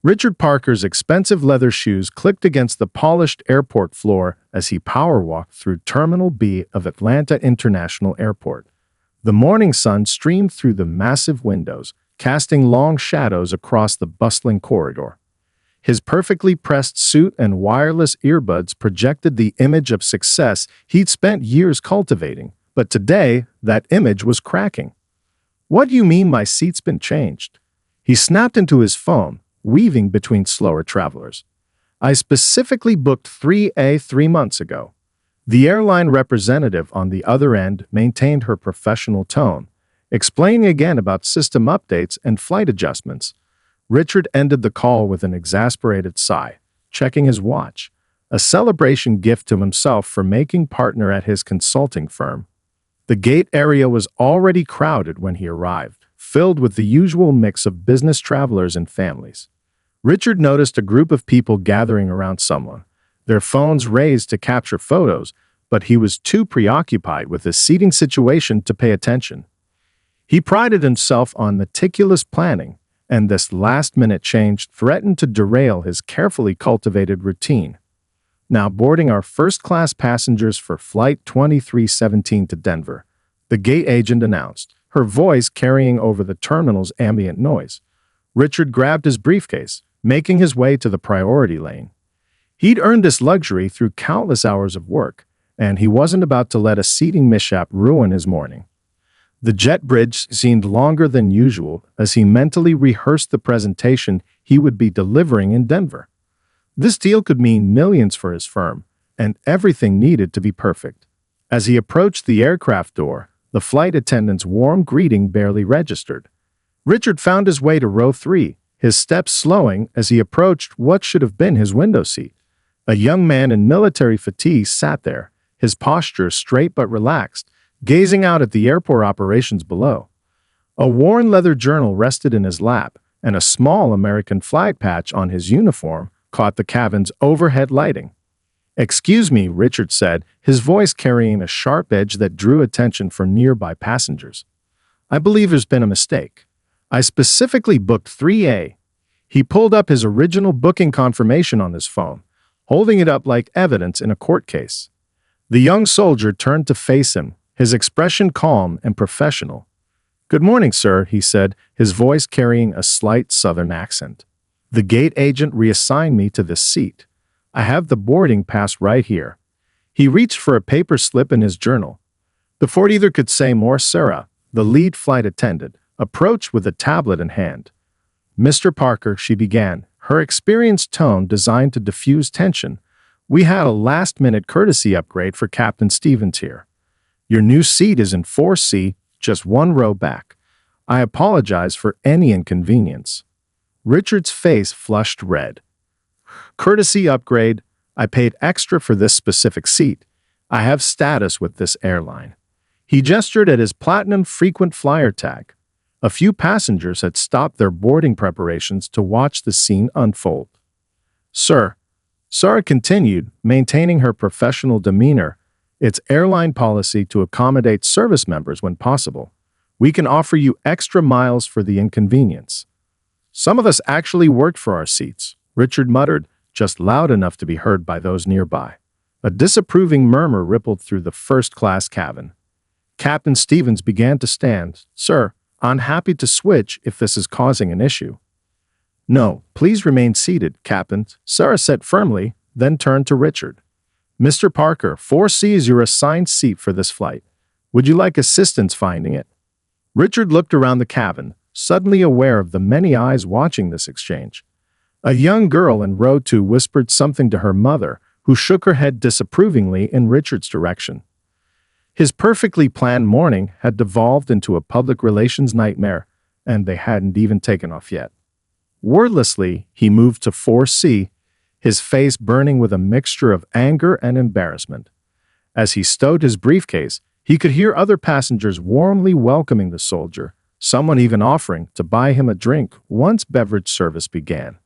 Richard Parker's expensive leather shoes clicked against the polished airport floor as he power-walked through Terminal B of Atlanta International Airport. The morning sun streamed through the massive windows, casting long shadows across the bustling corridor. His perfectly pressed suit and wireless earbuds projected the image of success he'd spent years cultivating, but today that image was cracking. "What do you mean my seat's been changed?" He snapped into his phone, weaving between slower travelers. "I specifically booked 3A 3 months ago." The airline representative on the other end maintained her professional tone, explaining again about system updates and flight adjustments. Richard ended the call with an exasperated sigh, checking his watch, a celebration gift to himself for making partner at his consulting firm. The gate area was already crowded when he arrived, filled with the usual mix of business travelers and families. Richard noticed a group of people gathering around someone, their phones raised to capture photos, but he was too preoccupied with his seating situation to pay attention. He prided himself on meticulous planning, and this last-minute change threatened to derail his carefully cultivated routine. "Now boarding our first-class passengers for Flight 2317 to Denver," the gate agent announced, her voice carrying over the terminal's ambient noise. Richard grabbed his briefcase, making his way to the priority lane. He'd earned this luxury through countless hours of work, and he wasn't about to let a seating mishap ruin his morning. The jet bridge seemed longer than usual as he mentally rehearsed the presentation he would be delivering in Denver. This deal could mean millions for his firm, and everything needed to be perfect. As he approached the aircraft door, the flight attendant's warm greeting barely registered. Richard found his way to row 3, his steps slowing as he approached what should have been his window seat. A young man in military fatigues sat there, his posture straight but relaxed, gazing out at the airport operations below. A worn leather journal rested in his lap, and a small American flag patch on his uniform caught the cabin's overhead lighting. "Excuse me," Richard said, his voice carrying a sharp edge that drew attention from nearby passengers. "I believe there's been a mistake. I specifically booked 3A. He pulled up his original booking confirmation on his phone, holding it up like evidence in a court case. The young soldier turned to face him, his expression calm and professional. "Good morning, sir," he said, his voice carrying a slight southern accent. "The gate agent reassigned me to this seat. I have the boarding pass right here." He reached for a paper slip in his journal. Before either could say more, Sarah, the lead flight attendant, approached with a tablet in hand. "Mr. Parker," she began, her experienced tone designed to diffuse tension, "we had a last-minute courtesy upgrade for Captain Stevens here. Your new seat is in 4C, just one row back. I apologize for any inconvenience." Richard's face flushed red. "Courtesy upgrade? I paid extra for this specific seat. I have status with this airline." He gestured at his platinum frequent flyer tag. A few passengers had stopped their boarding preparations to watch the scene unfold. "Sir," Sarah continued, maintaining her professional demeanor, "it's airline policy to accommodate service members when possible. We can offer you extra miles for the inconvenience." "Some of us actually worked for our seats," Richard muttered, just loud enough to be heard by those nearby. A disapproving murmur rippled through the first-class cabin. Captain Stevens began to stand. "Sir, I'm happy to switch if this is causing an issue." "No, please remain seated, Captain," Sarah said firmly, then turned to Richard. "Mr. Parker, 4C is your assigned seat for this flight. Would you like assistance finding it?" Richard looked around the cabin, suddenly aware of the many eyes watching this exchange. A young girl in row 2 whispered something to her mother, who shook her head disapprovingly in Richard's direction. His perfectly planned morning had devolved into a public relations nightmare, and they hadn't even taken off yet. Wordlessly, he moved to 4C, his face burning with a mixture of anger and embarrassment. As he stowed his briefcase, he could hear other passengers warmly welcoming the soldier, someone even offering to buy him a drink once beverage service began.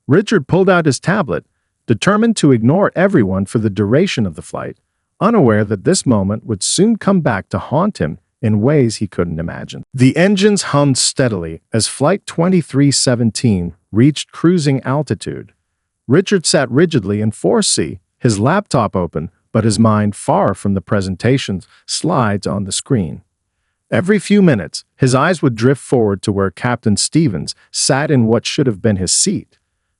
Richard pulled out his tablet, determined to ignore everyone for the duration of the flight, unaware that this moment would soon come back to haunt him in ways he couldn't imagine. The engines hummed steadily as Flight 2317 reached cruising altitude. Richard sat rigidly in 4C, his laptop open, but his mind far from the presentation's slides on the screen. Every few minutes, his eyes would drift forward to where Captain Stevens sat in what should have been his seat.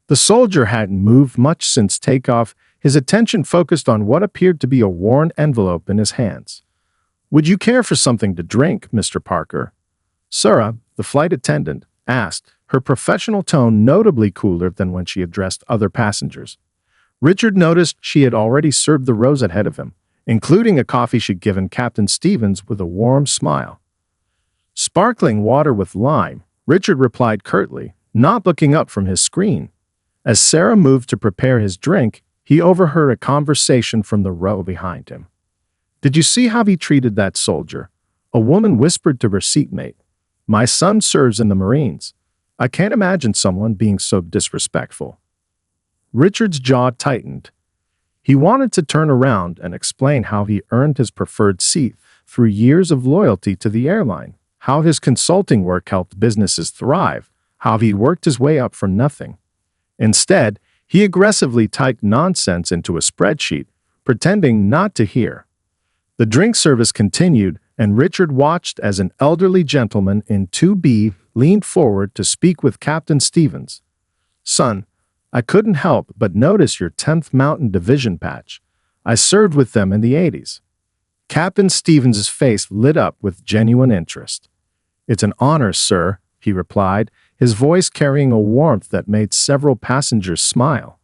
The soldier hadn't moved much since takeoff, his attention focused on what appeared to be a worn envelope in his hands. "Would you care for something to drink, Mr. Parker?" Sarah, the flight attendant, asked, her professional tone notably cooler than when she addressed other passengers. Richard noticed she had already served the rows ahead of him, including a coffee she'd given Captain Stevens with a warm smile. "Sparkling water with lime," Richard replied curtly, not looking up from his screen. As Sarah moved to prepare his drink, he overheard a conversation from the row behind him. "Did you see how he treated that soldier?" A woman whispered to her seatmate. "My son serves in the Marines. I can't imagine someone being so disrespectful." Richard's jaw tightened. He wanted to turn around and explain how he earned his preferred seat through years of loyalty to the airline, how his consulting work helped businesses thrive, how he worked his way up from nothing. Instead, he aggressively typed nonsense into a spreadsheet, pretending not to hear. The drink service continued, and Richard watched as an elderly gentleman in 2B leaned forward to speak with Captain Stevens. "Son, I couldn't help but notice your 10th Mountain Division patch. I served with them in the 80s. Captain Stevens' face lit up with genuine interest. "It's an honor, sir," he replied, his voice carrying a warmth that made several passengers smile.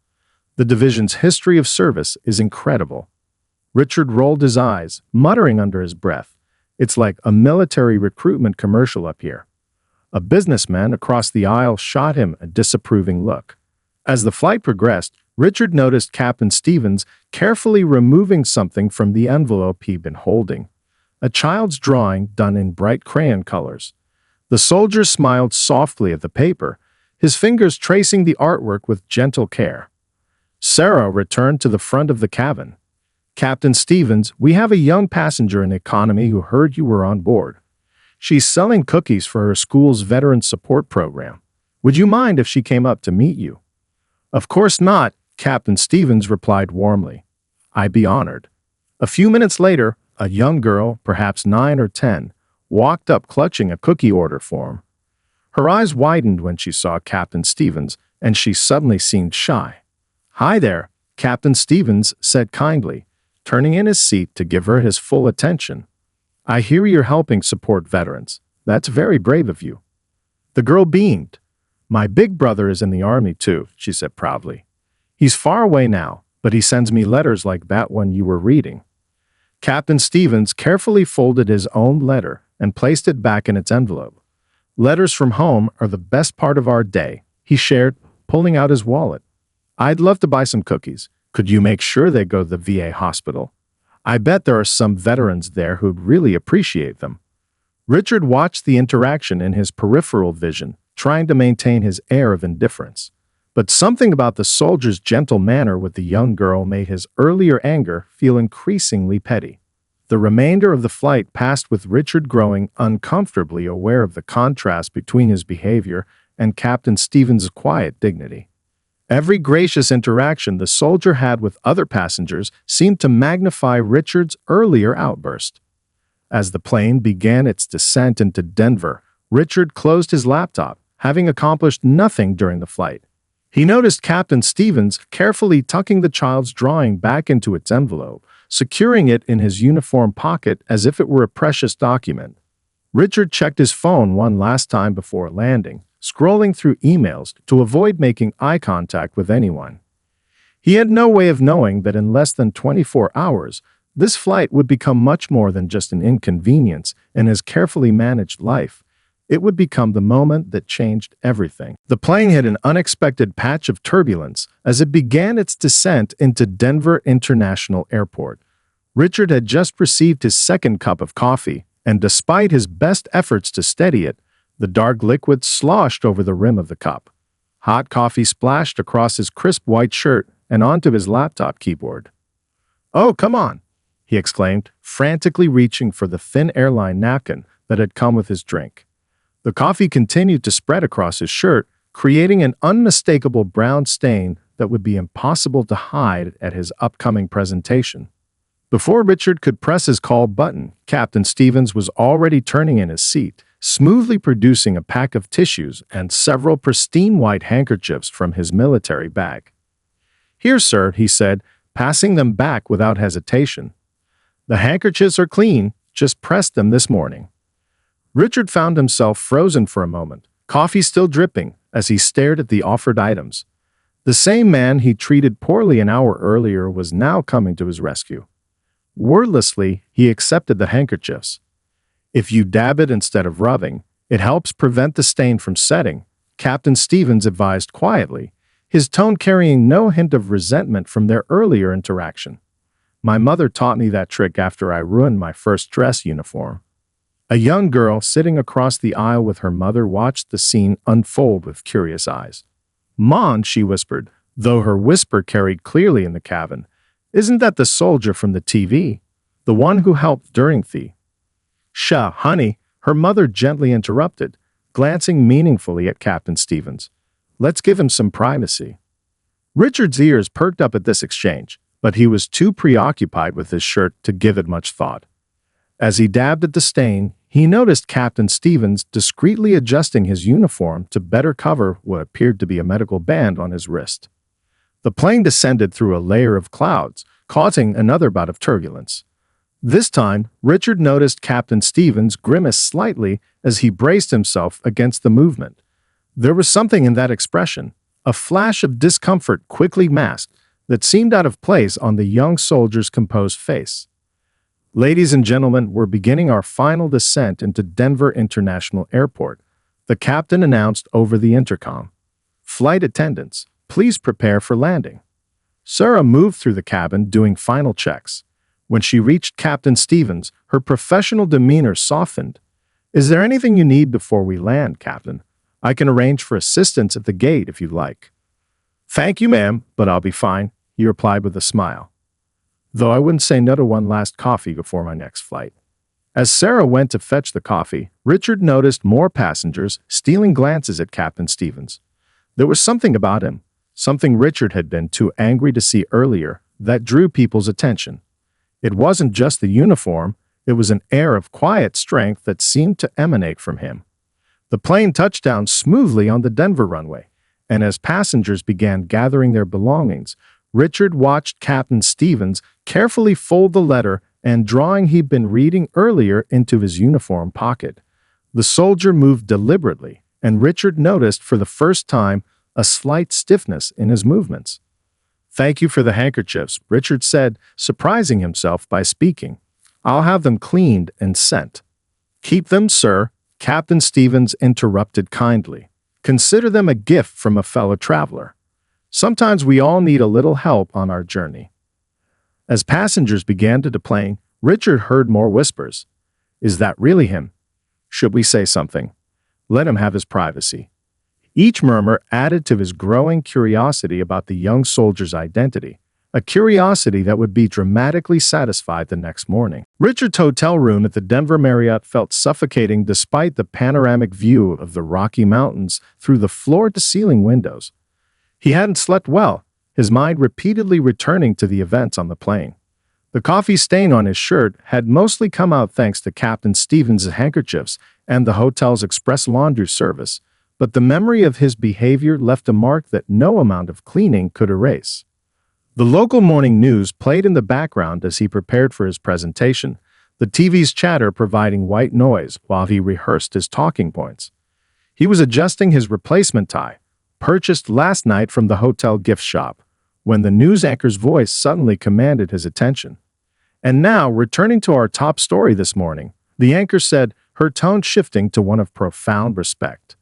"The division's history of service is incredible." Richard rolled his eyes, muttering under his breath, "It's like a military recruitment commercial up here." A businessman across the aisle shot him a disapproving look. As the flight progressed, Richard noticed Captain Stevens carefully removing something from the envelope he'd been holding. A child's drawing done in bright crayon colors. The soldier smiled softly at the paper, his fingers tracing the artwork with gentle care. Sarah returned to the front of the cabin. "Captain Stevens, we have a young passenger in economy who heard you were on board. She's selling cookies for her school's veteran support program. Would you mind if she came up to meet you?" "Of course not," Captain Stevens replied warmly. "I'd be honored." A few minutes later, a young girl, perhaps 9 or 10, walked up clutching a cookie order form. Her eyes widened when she saw Captain Stevens, and she suddenly seemed shy. "Hi there," Captain Stevens said kindly, turning in his seat to give her his full attention. "I hear you're helping support veterans. That's very brave of you." The girl beamed. "My big brother is in the Army too," she said proudly. "He's far away now, but he sends me letters like that one you were reading." Captain Stevens carefully folded his own letter and placed it back in its envelope. "Letters from home are the best part of our day," he shared, pulling out his wallet. "I'd love to buy some cookies. Could you make sure they go to the VA hospital? I bet there are some veterans there who'd really appreciate them." Richard watched the interaction in his peripheral vision, trying to maintain his air of indifference. But something about the soldier's gentle manner with the young girl made his earlier anger feel increasingly petty. The remainder of the flight passed with Richard growing uncomfortably aware of the contrast between his behavior and Captain Stevens' quiet dignity. Every gracious interaction the soldier had with other passengers seemed to magnify Richard's earlier outburst. As the plane began its descent into Denver, Richard closed his laptop, having accomplished nothing during the flight. He noticed Captain Stevens carefully tucking the child's drawing back into its envelope, securing it in his uniform pocket as if it were a precious document. Richard checked his phone one last time before landing, scrolling through emails to avoid making eye contact with anyone. He had no way of knowing that in less than 24 hours, this flight would become much more than just an inconvenience in his carefully managed life. It would become the moment that changed everything. The plane hit an unexpected patch of turbulence as it began its descent into Denver International Airport. Richard had just received his second cup of coffee, and despite his best efforts to steady it, the dark liquid sloshed over the rim of the cup. Hot coffee splashed across his crisp white shirt and onto his laptop keyboard. "Oh, come on," he exclaimed, frantically reaching for the thin airline napkin that had come with his drink. The coffee continued to spread across his shirt, creating an unmistakable brown stain that would be impossible to hide at his upcoming presentation. Before Richard could press his call button, Captain Stevens was already turning in his seat, smoothly producing a pack of tissues and several pristine white handkerchiefs from his military bag. "Here, sir," he said, passing them back without hesitation. "The handkerchiefs are clean, just pressed them this morning." Richard found himself frozen for a moment, coffee still dripping, as he stared at the offered items. The same man he treated poorly an hour earlier was now coming to his rescue. Wordlessly, he accepted the handkerchiefs. "If you dab it instead of rubbing, it helps prevent the stain from setting," Captain Stevens advised quietly, his tone carrying no hint of resentment from their earlier interaction. "My mother taught me that trick after I ruined my first dress uniform." A young girl sitting across the aisle with her mother watched the scene unfold with curious eyes. "Mon," she whispered, though her whisper carried clearly in the cabin, "isn't that the soldier from the TV? The one who helped during the—" "Sha, honey," her mother gently interrupted, glancing meaningfully at Captain Stevens. "Let's give him some privacy." Richard's ears perked up at this exchange, but he was too preoccupied with his shirt to give it much thought. As he dabbed at the stain, he noticed Captain Stevens discreetly adjusting his uniform to better cover what appeared to be a medical band on his wrist. The plane descended through a layer of clouds, causing another bout of turbulence. This time, Richard noticed Captain Stevens grimace slightly as he braced himself against the movement. There was something in that expression, a flash of discomfort quickly masked, that seemed out of place on the young soldier's composed face. "Ladies and gentlemen, we're beginning our final descent into Denver International Airport," the captain announced over the intercom. "Flight attendants, please prepare for landing." Sarah moved through the cabin doing final checks. When she reached Captain Stevens, her professional demeanor softened. "Is there anything you need before we land, Captain? I can arrange for assistance at the gate if you'd like." "Thank you, ma'am, but I'll be fine," he replied with a smile. "Though I wouldn't say no to one last coffee before my next flight." As Sarah went to fetch the coffee, Richard noticed more passengers stealing glances at Captain Stevens. There was something about him, something Richard had been too angry to see earlier, that drew people's attention. It wasn't just the uniform, it was an air of quiet strength that seemed to emanate from him. The plane touched down smoothly on the Denver runway, and as passengers began gathering their belongings, Richard watched Captain Stevens carefully fold the letter and drawing he'd been reading earlier into his uniform pocket. The soldier moved deliberately, and Richard noticed for the first time a slight stiffness in his movements. "Thank you for the handkerchiefs," Richard said, surprising himself by speaking. "I'll have them cleaned and sent." "Keep them, sir," Captain Stevens interrupted kindly. "Consider them a gift from a fellow traveler. Sometimes we all need a little help on our journey." As passengers began to deplane, Richard heard more whispers. "Is that really him? Should we say something? Let him have his privacy." Each murmur added to his growing curiosity about the young soldier's identity, a curiosity that would be dramatically satisfied the next morning. Richard's hotel room at the Denver Marriott felt suffocating despite the panoramic view of the Rocky Mountains through the floor-to-ceiling windows. He hadn't slept well, his mind repeatedly returning to the events on the plane. The coffee stain on his shirt had mostly come out thanks to Captain Stevens' handkerchiefs and the hotel's express laundry service, but the memory of his behavior left a mark that no amount of cleaning could erase. The local morning news played in the background as he prepared for his presentation, the TV's chatter providing white noise while he rehearsed his talking points. He was adjusting his replacement tie, purchased last night from the hotel gift shop, when the news anchor's voice suddenly commanded his attention. "And now, returning to our top story this morning," the anchor said, her tone shifting to one of profound respect.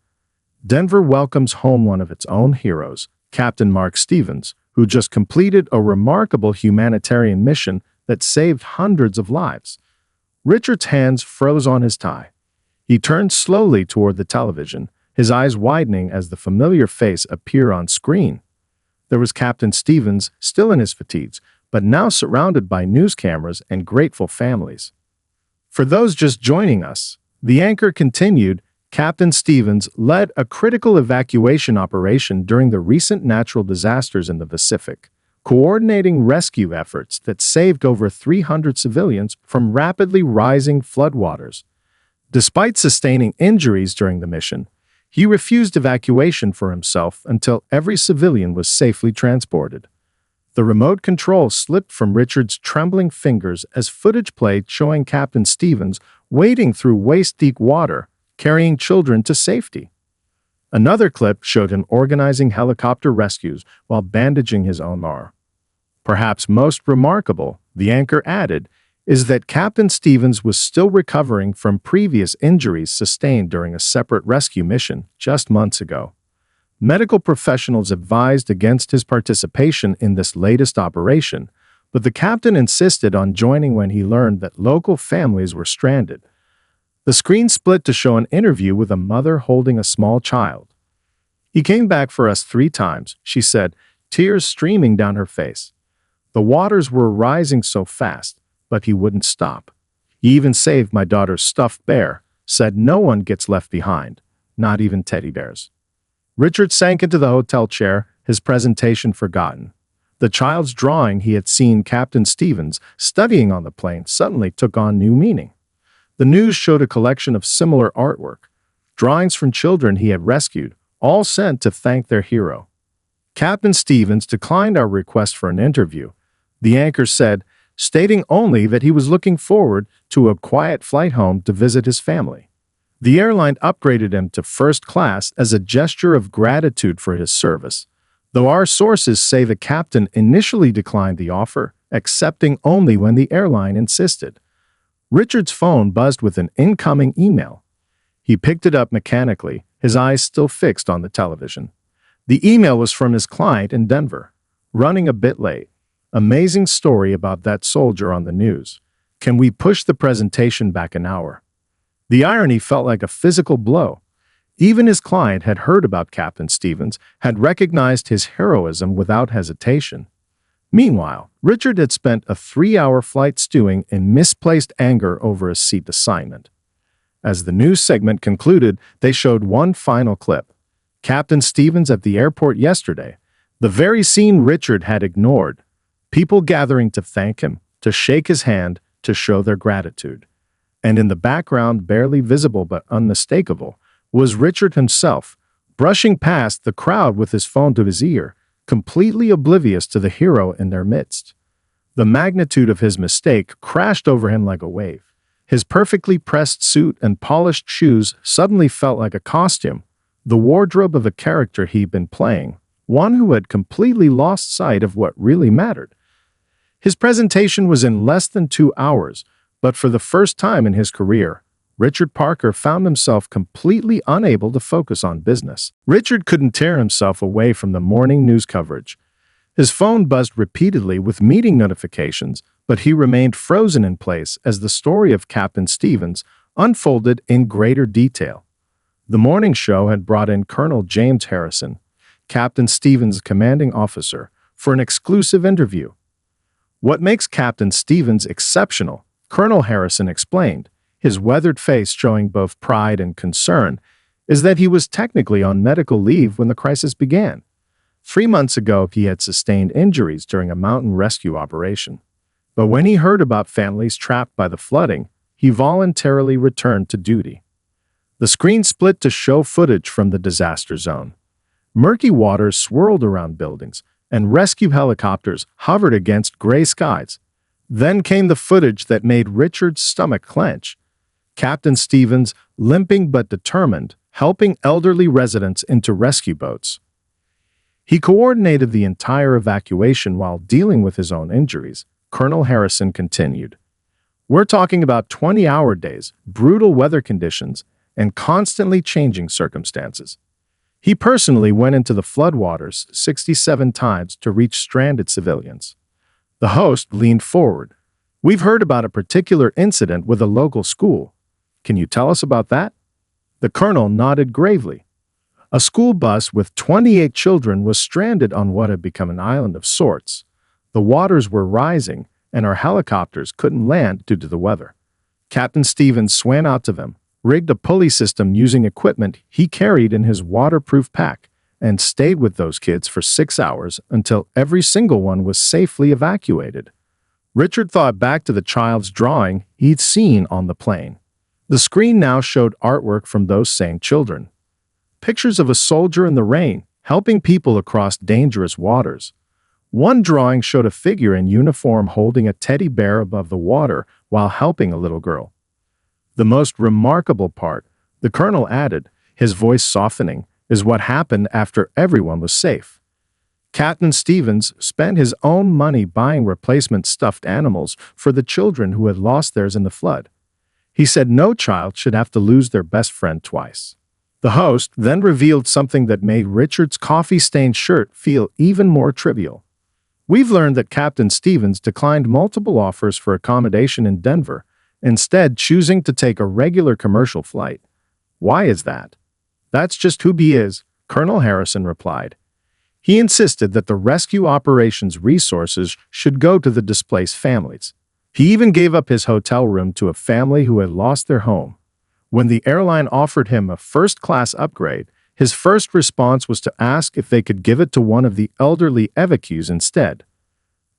"Denver welcomes home one of its own heroes, Captain Mark Stevens, who just completed a remarkable humanitarian mission that saved hundreds of lives." Richard's hands froze on his tie. He turned slowly toward the television, his eyes widening as the familiar face appeared on screen. There was Captain Stevens, still in his fatigues, but now surrounded by news cameras and grateful families. "For those just joining us," the anchor continued, Captain Stevens led a critical evacuation operation during the recent natural disasters in the Pacific, coordinating rescue efforts that saved over 300 civilians from rapidly rising floodwaters. Despite sustaining injuries during the mission, he refused evacuation for himself until every civilian was safely transported. The remote control slipped from Richard's trembling fingers as footage played showing Captain Stevens wading through waist-deep water, carrying children to safety. Another clip showed him organizing helicopter rescues while bandaging his own arm. Perhaps most remarkable, the anchor added, is that Captain Stevens was still recovering from previous injuries sustained during a separate rescue mission just months ago. Medical professionals advised against his participation in this latest operation, but the captain insisted on joining when he learned that local families were stranded. The screen split to show an interview with a mother holding a small child. "He came back for us 3 times," she said, tears streaming down her face. "The waters were rising so fast, but he wouldn't stop. He even saved my daughter's stuffed bear, said no one gets left behind, not even teddy bears." Richard sank into the hotel chair, his presentation forgotten. The child's drawing he had seen Captain Stevens studying on the plane suddenly took on new meaning. The news showed a collection of similar artwork, drawings from children he had rescued, all sent to thank their hero. Captain Stevens declined our request for an interview, the anchor said, stating only that he was looking forward to a quiet flight home to visit his family. The airline upgraded him to first class as a gesture of gratitude for his service, though our sources say the captain initially declined the offer, accepting only when the airline insisted. Richard's phone buzzed with an incoming email. He picked it up mechanically, his eyes still fixed on the television. The email was from his client in Denver. "Running a bit late. Amazing story about that soldier on the news. Can we push the presentation back an hour?" The irony felt like a physical blow. Even his client had heard about Captain Stevens, had recognized his heroism without hesitation. Meanwhile, Richard had spent a 3-hour flight stewing in misplaced anger over a seat assignment. As the news segment concluded, they showed one final clip. Captain Stevens at the airport yesterday, the very scene Richard had ignored. People gathering to thank him, to shake his hand, to show their gratitude. And in the background, barely visible but unmistakable, was Richard himself, brushing past the crowd with his phone to his ear, completely oblivious to the hero in their midst. The magnitude of his mistake crashed over him like a wave. His perfectly pressed suit and polished shoes suddenly felt like a costume, the wardrobe of a character he'd been playing, one who had completely lost sight of what really mattered. His presentation was in less than 2 hours, but for the first time in his career, Richard Parker found himself completely unable to focus on business. Richard couldn't tear himself away from the morning news coverage. His phone buzzed repeatedly with meeting notifications, but he remained frozen in place as the story of Captain Stevens unfolded in greater detail. The morning show had brought in Colonel James Harrison, Captain Stevens' commanding officer, for an exclusive interview. "What makes Captain Stevens exceptional," Colonel Harrison explained, his weathered face showing both pride and concern, "is that he was technically on medical leave when the crisis began. 3 months ago, he had sustained injuries during a mountain rescue operation. But when he heard about families trapped by the flooding, he voluntarily returned to duty." The screen split to show footage from the disaster zone. Murky waters swirled around buildings, and rescue helicopters hovered against gray skies. Then came the footage that made Richard's stomach clench. Captain Stevens, limping but determined, helping elderly residents into rescue boats. He coordinated the entire evacuation while dealing with his own injuries, Colonel Harrison continued. "We're talking about 20-hour days, brutal weather conditions, and constantly changing circumstances. He personally went into the floodwaters 67 times to reach stranded civilians." The host leaned forward. "We've heard about a particular incident with a local school. Can you tell us about that?" The colonel nodded gravely. A school bus with 28 children was stranded on what had become an island of sorts. The waters were rising, and our helicopters couldn't land due to the weather. Captain Stevens swam out to them, rigged a pulley system using equipment he carried in his waterproof pack, and stayed with those kids for 6 hours until every single one was safely evacuated. Richard thought back to the child's drawing he'd seen on the plane. The screen now showed artwork from those same children. Pictures of a soldier in the rain, helping people across dangerous waters. One drawing showed a figure in uniform holding a teddy bear above the water while helping a little girl. The most remarkable part, the colonel added, his voice softening, is what happened after everyone was safe. Captain Stevens spent his own money buying replacement stuffed animals for the children who had lost theirs in the flood. He said no child should have to lose their best friend twice. The host then revealed something that made Richard's coffee-stained shirt feel even more trivial. We've learned that Captain Stevens declined multiple offers for accommodation in Denver, instead choosing to take a regular commercial flight. Why is that? That's just who he is, Colonel Harrison replied. He insisted that the rescue operations resources should go to the displaced families. He even gave up his hotel room to a family who had lost their home. When the airline offered him a first-class upgrade, his first response was to ask if they could give it to one of the elderly evacuees instead.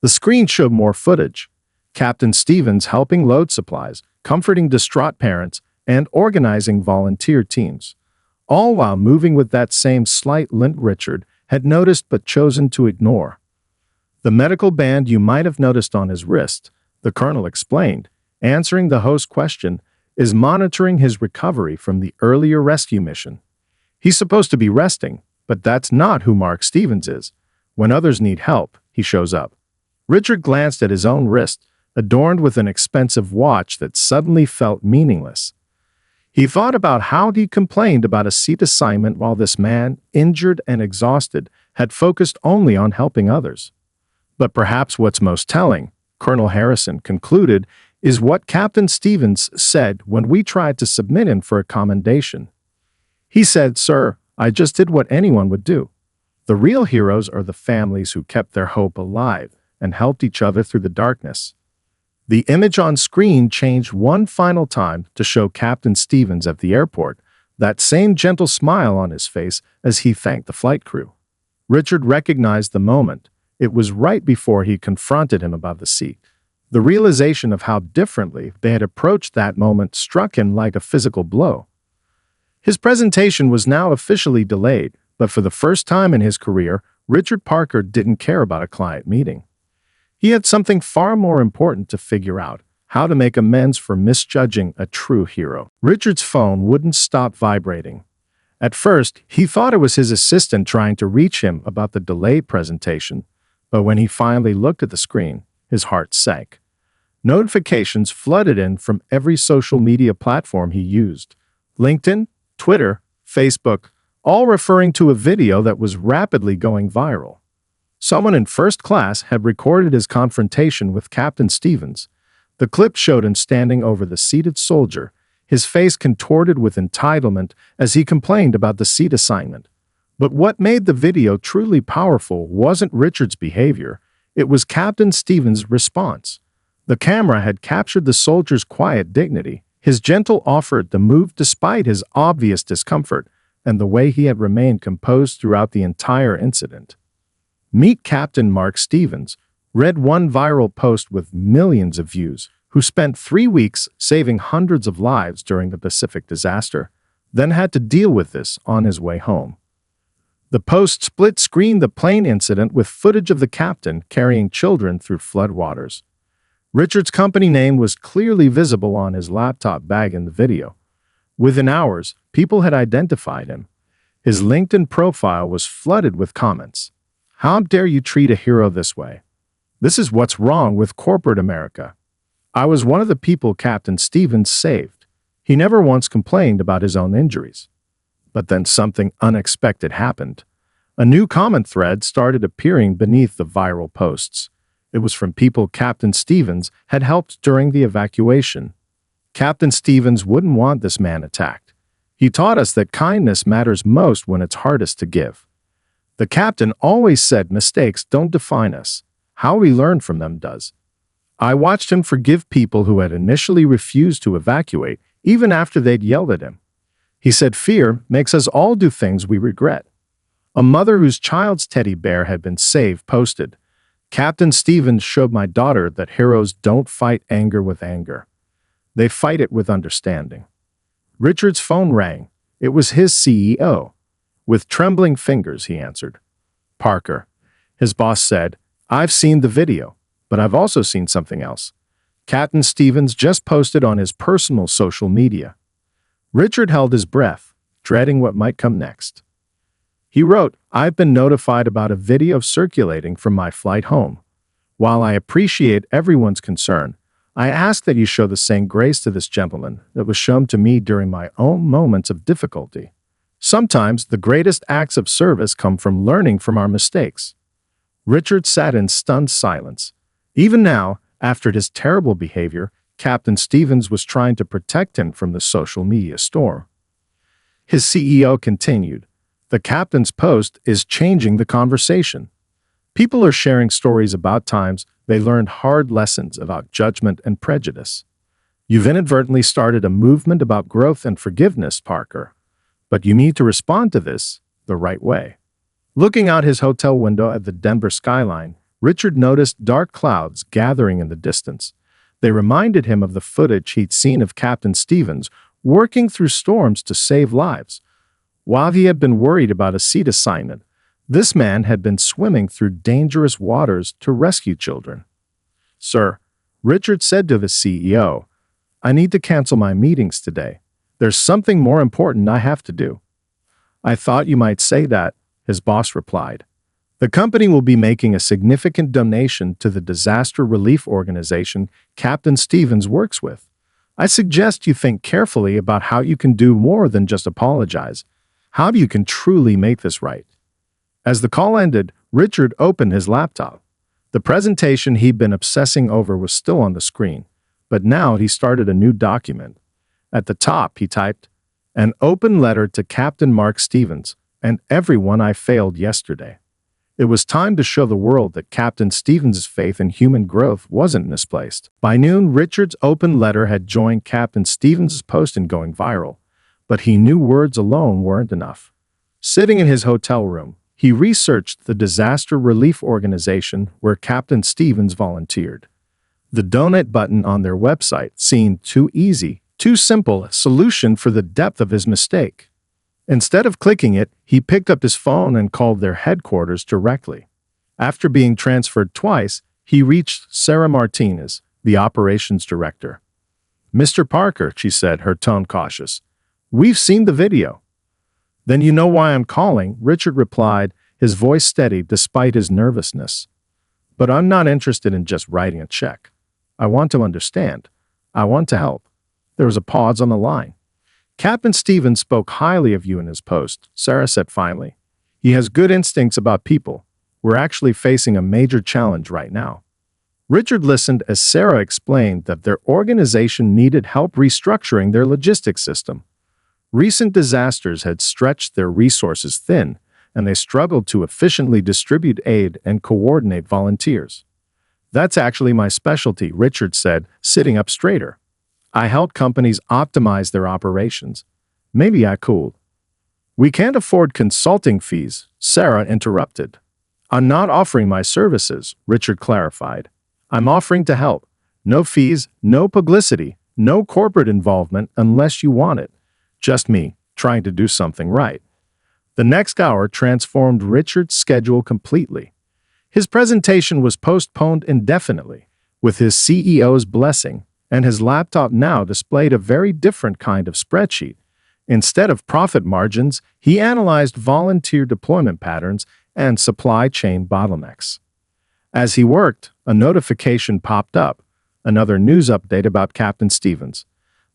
The screen showed more footage. Captain Stevens helping load supplies, comforting distraught parents, and organizing volunteer teams. All while moving with that same slight limp Richard had noticed but chosen to ignore. The medical band you might have noticed on his wrist, the colonel explained, answering the host's question, is monitoring his recovery from the earlier rescue mission. He's supposed to be resting, but that's not who Mark Stevens is. When others need help, he shows up. Richard glanced at his own wrist, adorned with an expensive watch that suddenly felt meaningless. He thought about how he complained about a seat assignment while this man, injured and exhausted, had focused only on helping others. But perhaps what's most telling, Colonel Harrison concluded, is what Captain Stevens said when we tried to submit him for a commendation. He said, "Sir, I just did what anyone would do. The real heroes are the families who kept their hope alive and helped each other through the darkness." The image on screen changed one final time to show Captain Stevens at the airport, that same gentle smile on his face as he thanked the flight crew. Richard recognized the moment. It was right before he confronted him about the seat. The realization of how differently they had approached that moment struck him like a physical blow. His presentation was now officially delayed, but for the first time in his career, Richard Parker didn't care about a client meeting. He had something far more important to figure out: how to make amends for misjudging a true hero. Richard's phone wouldn't stop vibrating. At first, he thought it was his assistant trying to reach him about the delayed presentation, but when he finally looked at the screen, his heart sank. Notifications flooded in from every social media platform he used: LinkedIn, Twitter, Facebook, all referring to a video that was rapidly going viral. Someone in first class had recorded his confrontation with Captain Stevens. The clip showed him standing over the seated soldier, his face contorted with entitlement as he complained about the seat assignment. But what made the video truly powerful wasn't Richard's behavior, it was Captain Stevens' response. The camera had captured the soldier's quiet dignity, his gentle offer to move despite his obvious discomfort, and the way he had remained composed throughout the entire incident. Meet Captain Mark Stevens, read one viral post with millions of views, who spent 3 weeks saving hundreds of lives during the Pacific disaster, then had to deal with this on his way home. The post split-screened the plane incident with footage of the captain carrying children through floodwaters. Richard's company name was clearly visible on his laptop bag in the video. Within hours, people had identified him. His LinkedIn profile was flooded with comments. "How dare you treat a hero this way? This is what's wrong with corporate America. I was one of the people Captain Stevens saved. He never once complained about his own injuries." But then something unexpected happened. A new comment thread started appearing beneath the viral posts. It was from people Captain Stevens had helped during the evacuation. Captain Stevens wouldn't want this man attacked. He taught us that kindness matters most when it's hardest to give. The captain always said mistakes don't define us. How we learn from them does. I watched him forgive people who had initially refused to evacuate, even after they'd yelled at him. He said fear makes us all do things we regret. A mother whose child's teddy bear had been saved posted, "Captain Stevens showed my daughter that heroes don't fight anger with anger. They fight it with understanding." Richard's phone rang. It was his CEO. With trembling fingers, he answered. "Parker," his boss said, "I've seen the video, but I've also seen something else. Captain Stevens just posted on his personal social media." Richard held his breath, dreading what might come next. He wrote, "I've been notified about a video circulating from my flight home. While I appreciate everyone's concern, I ask that you show the same grace to this gentleman that was shown to me during my own moments of difficulty. Sometimes the greatest acts of service come from learning from our mistakes." Richard sat in stunned silence. Even now, after his terrible behavior, Captain Stevens was trying to protect him from the social media storm. His CEO continued, "The captain's post is changing the conversation. People are sharing stories about times they learned hard lessons about judgment and prejudice. You've inadvertently started a movement about growth and forgiveness, Parker. But you need to respond to this the right way." Looking out his hotel window at the Denver skyline, Richard noticed dark clouds gathering in the distance. They reminded him of the footage he'd seen of Captain Stevens working through storms to save lives. While he had been worried about a seat assignment, this man had been swimming through dangerous waters to rescue children. "Sir," Richard said to the CEO, "I need to cancel my meetings today. There's something more important I have to do." "I thought you might say that," his boss replied. "The company will be making a significant donation to the disaster relief organization Captain Stevens works with. I suggest you think carefully about how you can do more than just apologize. How you can truly make this right." As the call ended, Richard opened his laptop. The presentation he'd been obsessing over was still on the screen, but now he started a new document. At the top, he typed, "An open letter to Captain Mark Stevens and everyone I failed yesterday." It was time to show the world that Captain Stevens' faith in human growth wasn't misplaced. By noon, Richard's open letter had joined Captain Stevens' post in going viral, but he knew words alone weren't enough. Sitting in his hotel room, he researched the disaster relief organization where Captain Stevens volunteered. The donate button on their website seemed too easy, too simple a solution for the depth of his mistake. Instead of clicking it, he picked up his phone and called their headquarters directly. After being transferred twice, he reached Sarah Martinez, the operations director. "Mr. Parker," she said, her tone cautious, "we've seen the video." "Then you know why I'm calling," Richard replied, his voice steady despite his nervousness. "But I'm not interested in just writing a check. I want to understand. I want to help." There was a pause on the line. "Captain Stevens spoke highly of you in his post," Sarah said finally. "He has good instincts about people. We're actually facing a major challenge right now." Richard listened as Sarah explained that their organization needed help restructuring their logistics system. Recent disasters had stretched their resources thin, and they struggled to efficiently distribute aid and coordinate volunteers. "That's actually my specialty," Richard said, sitting up straighter. "I help companies optimize their operations. Maybe I could." "We can't afford consulting fees," Sarah interrupted. "I'm not offering my services," Richard clarified. "I'm offering to help. No fees, no publicity, no corporate involvement unless you want it. Just me, trying to do something right." The next hour transformed Richard's schedule completely. His presentation was postponed indefinitely, with his CEO's blessing, and his laptop now displayed a very different kind of spreadsheet. Instead of profit margins, he analyzed volunteer deployment patterns and supply chain bottlenecks. As he worked, a notification popped up, another news update about Captain Stevens.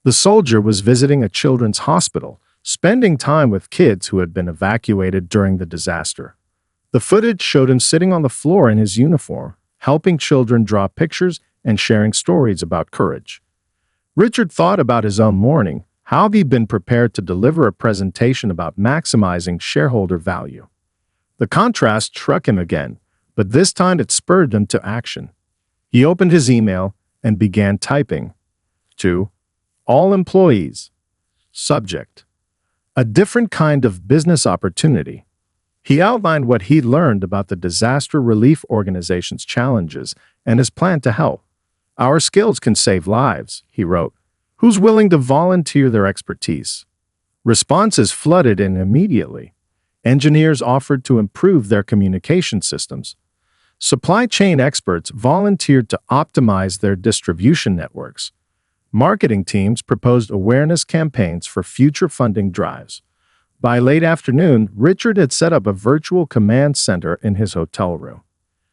The soldier was visiting a children's hospital, spending time with kids who had been evacuated during the disaster. The footage showed him sitting on the floor in his uniform, helping children draw pictures and sharing stories about courage. Richard thought about his own morning, how he'd been prepared to deliver a presentation about maximizing shareholder value. The contrast struck him again, but this time it spurred him to action. He opened his email and began typing. To all employees. Subject: a different kind of business opportunity. He outlined what he'd learned about the disaster relief organization's challenges and his plan to help. Our skills can save lives, he wrote. Who's willing to volunteer their expertise? Responses flooded in immediately. Engineers offered to improve their communication systems. Supply chain experts volunteered to optimize their distribution networks. Marketing teams proposed awareness campaigns for future funding drives. By late afternoon, Richard had set up a virtual command center in his hotel room.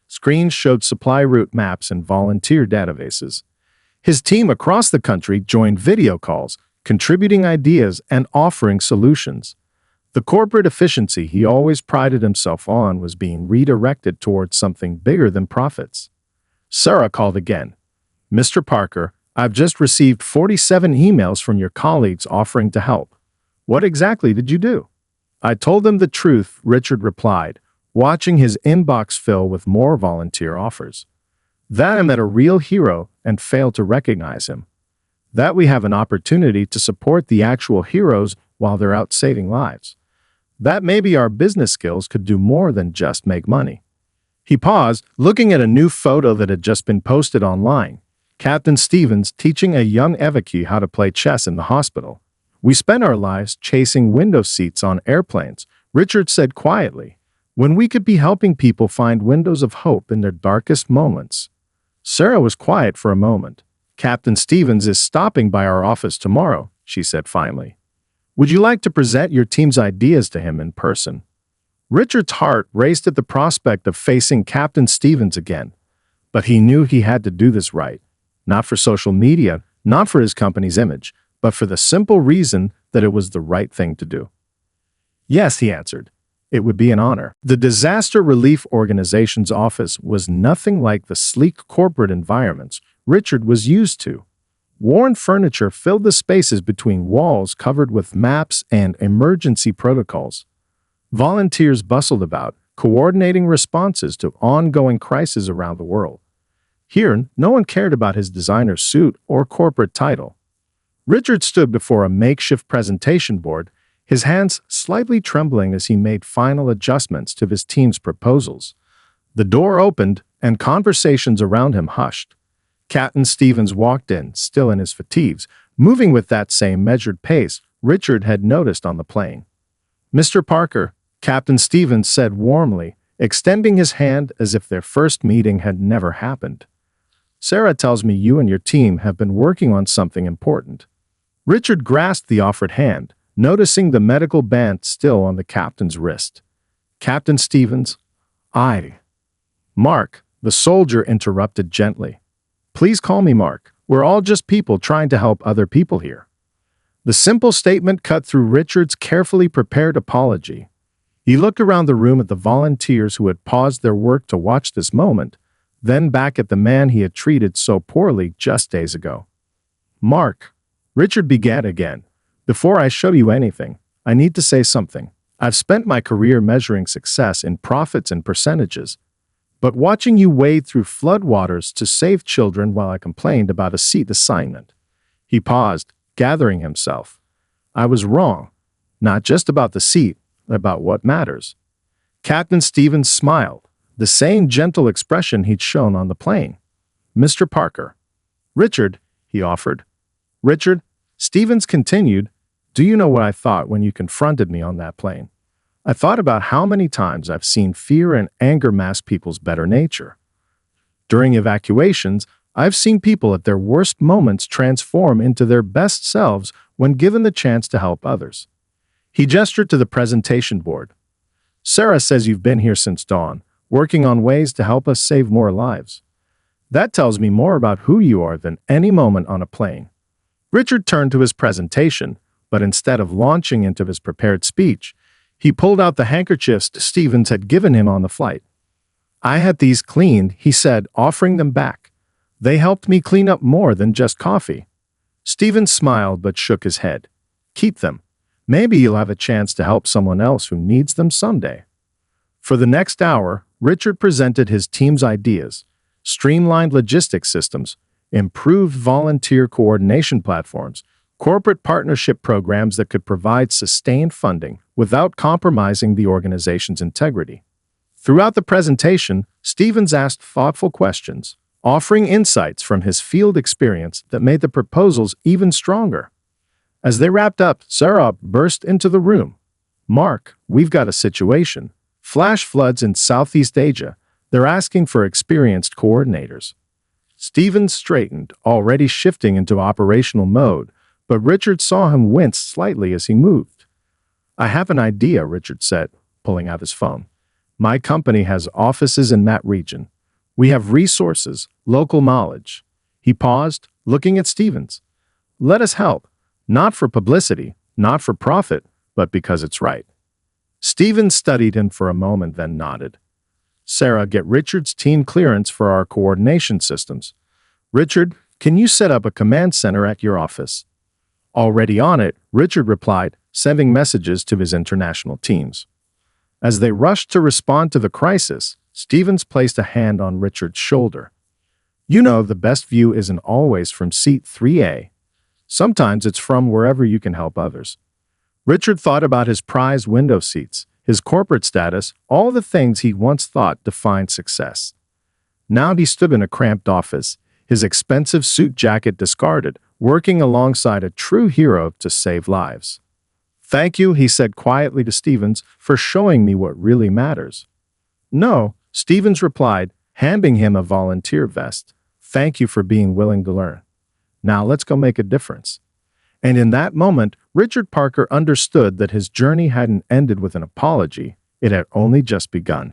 Screens showed supply route maps and volunteer databases. His team across the country joined video calls, contributing ideas and offering solutions. The corporate efficiency he always prided himself on was being redirected towards something bigger than profits. Sarah called again. Mr. Parker, I've just received 47 emails from your colleagues offering to help. What exactly did you do? I told them the truth, Richard replied, watching his inbox fill with more volunteer offers. That I met a real hero and failed to recognize him. That we have an opportunity to support the actual heroes while they're out saving lives. That maybe our business skills could do more than just make money. He paused, looking at a new photo that had just been posted online. Captain Stevens teaching a young evacue how to play chess in the hospital. We spend our lives chasing window seats on airplanes, Richard said quietly, when we could be helping people find windows of hope in their darkest moments. Sarah was quiet for a moment. Captain Stevens is stopping by our office tomorrow, she said finally. Would you like to present your team's ideas to him in person? Richard's heart raced at the prospect of facing Captain Stevens again, but he knew he had to do this right. Not for social media, not for his company's image, but for the simple reason that it was the right thing to do. Yes, he answered. It would be an honor. The disaster relief organization's office was nothing like the sleek corporate environments Richard was used to. Worn furniture filled the spaces between walls covered with maps and emergency protocols. Volunteers bustled about, coordinating responses to ongoing crises around the world. Here, no one cared about his designer suit or corporate title. Richard stood before a makeshift presentation board, his hands slightly trembling as he made final adjustments to his team's proposals. The door opened, and conversations around him hushed. Captain Stevens walked in, still in his fatigues, moving with that same measured pace Richard had noticed on the plane. Mr. Parker, Captain Stevens said warmly, extending his hand as if their first meeting had never happened. Sarah tells me you and your team have been working on something important. Richard grasped the offered hand, noticing the medical band still on the captain's wrist. Captain Stevens, Mark, the soldier interrupted gently. Please call me Mark. We're all just people trying to help other people here. The simple statement cut through Richard's carefully prepared apology. He looked around the room at the volunteers who had paused their work to watch this moment, then back at the man he had treated so poorly just days ago. Mark, Richard began again. Before I show you anything, I need to say something. I've spent my career measuring success in profits and percentages. But watching you wade through floodwaters to save children while I complained about a seat assignment. He paused, gathering himself. I was wrong, not just about the seat, but about what matters. Captain Stevens smiled, the same gentle expression he'd shown on the plane. Mr. Parker. Richard, he offered. Richard, Stevens continued, do you know what I thought when you confronted me on that plane? I thought about how many times I've seen fear and anger mask people's better nature. During evacuations, I've seen people at their worst moments transform into their best selves when given the chance to help others. He gestured to the presentation board. Sarah says you've been here since dawn, working on ways to help us save more lives. That tells me more about who you are than any moment on a plane. Richard turned to his presentation, but instead of launching into his prepared speech, he pulled out the handkerchiefs Stevens had given him on the flight. I had these cleaned, he said, offering them back. They helped me clean up more than just coffee. Stevens smiled but shook his head. Keep them. Maybe you'll have a chance to help someone else who needs them someday. For the next hour, Richard presented his team's ideas, streamlined logistics systems, improved volunteer coordination platforms, corporate partnership programs that could provide sustained funding without compromising the organization's integrity. Throughout the presentation, Stevens asked thoughtful questions, offering insights from his field experience that made the proposals even stronger. As they wrapped up, Sarah burst into the room. "Mark, we've got a situation. Flash floods in Southeast Asia. They're asking for experienced coordinators." Stevens straightened, already shifting into operational mode, but Richard saw him wince slightly as he moved. "I have an idea," Richard said, pulling out his phone. "My company has offices in that region. We have resources, local knowledge." He paused, looking at Stevens. "Let us help. Not for publicity, not for profit, but because it's right." Stevens studied him for a moment, then nodded. "Sarah, get Richard's team clearance for our coordination systems. Richard, can you set up a command center at your office?" "Already on it," Richard replied, sending messages to his international teams. As they rushed to respond to the crisis, Stevens placed a hand on Richard's shoulder. "You know, the best view isn't always from seat 3A. Sometimes it's from wherever you can help others." Richard thought about his prized window seats, his corporate status, all the things he once thought defined success. Now he stood in a cramped office, his expensive suit jacket discarded, working alongside a true hero to save lives. "Thank you," he said quietly to Stevens, "for showing me what really matters." "No," Stevens replied, handing him a volunteer vest. "Thank you for being willing to learn. Now let's go make a difference." And in that moment, Richard Parker understood that his journey hadn't ended with an apology. It had only just begun.